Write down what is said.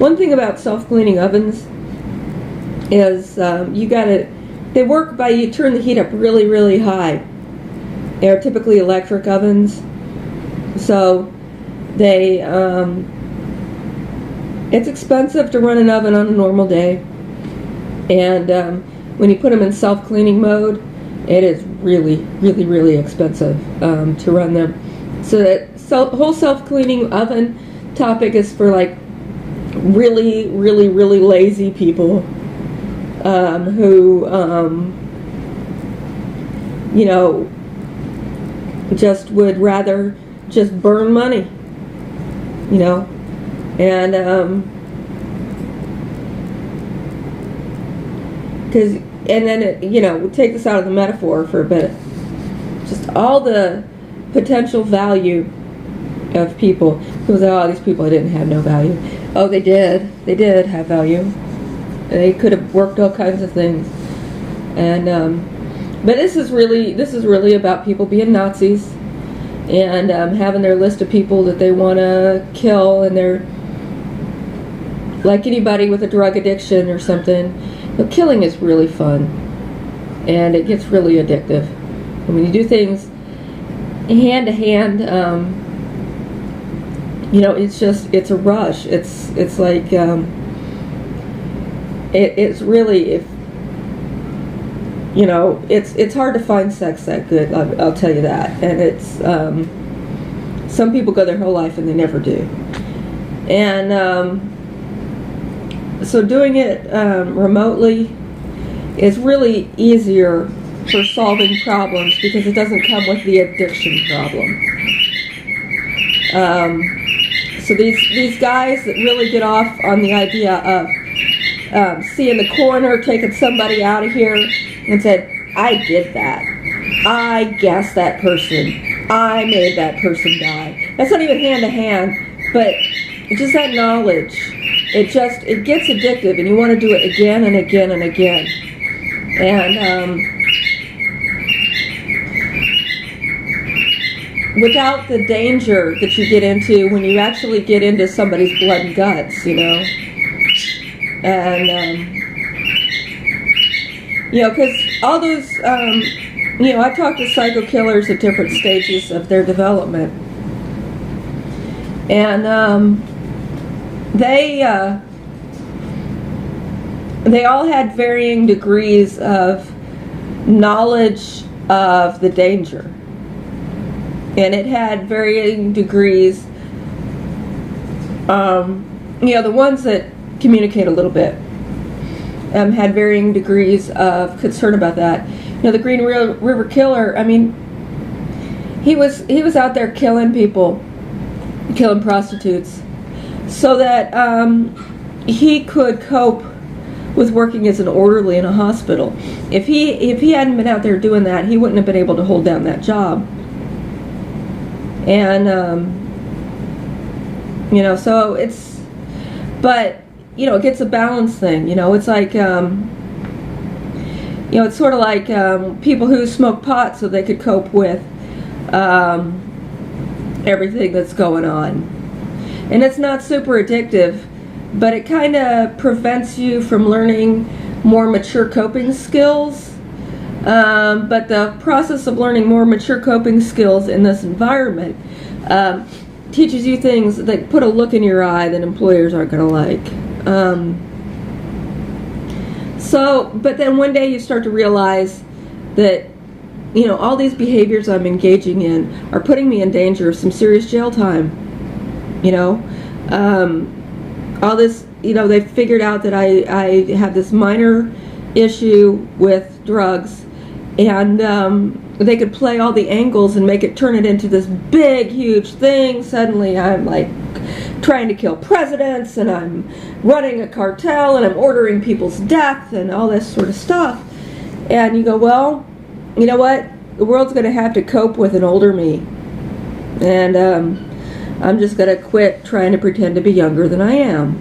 One thing about self-cleaning ovens is they work by, you turn the heat up really, really high. They're typically electric ovens, so they, it's expensive to run an oven on a normal day, and when you put them in self-cleaning mode, it is really, really, really expensive to run them. So that whole self-cleaning oven topic is for like really, really, really lazy people who, you know, just would rather just burn money, you know, and then it, you know, we'll take this out of the metaphor for a bit. Just all the potential value of people. People say, oh, these people didn't have no value. Oh, they did. They did have value. They could have worked all kinds of things. And but this is really about people being Nazis and having their list of people that they want to kill, and they're like anybody with a drug addiction or something. But killing is really fun, and it gets really addictive. And when you do things hand to hand, you know, it's a rush. It's like it's really, if you know, it's hard to find sex that good. I'll tell you that. And it's some people go their whole life and they never do. And so doing it remotely is really easier for solving problems because it doesn't come with the addiction problem. So these guys that really get off on the idea of seeing the coroner taking somebody out of here and said, I did that. I gassed that person. I made that person die. That's not even hand to hand, but just that knowledge. It gets addictive, and you want to do it again and again and again. And without the danger that you get into when you actually get into somebody's blood and guts, you know. And, you know, because all those, you know, I've talked to psycho killers at different stages of their development. And they all had varying degrees of knowledge of the danger. And it had varying degrees, you know, the ones that communicate a little bit had varying degrees of concern about that. You know, the Green River Killer, I mean, he was out there killing people, killing prostitutes, so that he could cope with working as an orderly in a hospital. If he hadn't been out there doing that, he wouldn't have been able to hold down that job. And you know, so it's, but you know, it gets a balance thing. You know, it's like you know, it's sort of like people who smoke pot so they could cope with everything that's going on. And it's not super addictive, but it kind of prevents you from learning more mature coping skills. But the process of learning more mature coping skills in this environment teaches you things that put a look in your eye that employers aren't going to like. So, but then one day you start to realize that, you know, all these behaviors I'm engaging in are putting me in danger of some serious jail time. You know, all this, you know, they figured out that I have this minor issue with drugs, and they could play all the angles and turn it into this big, huge thing. Suddenly I'm like trying to kill presidents, and I'm running a cartel, and I'm ordering people's death, and all this sort of stuff. And you go, well, you know what? The world's going to have to cope with an older me. And I'm just going to quit trying to pretend to be younger than I am.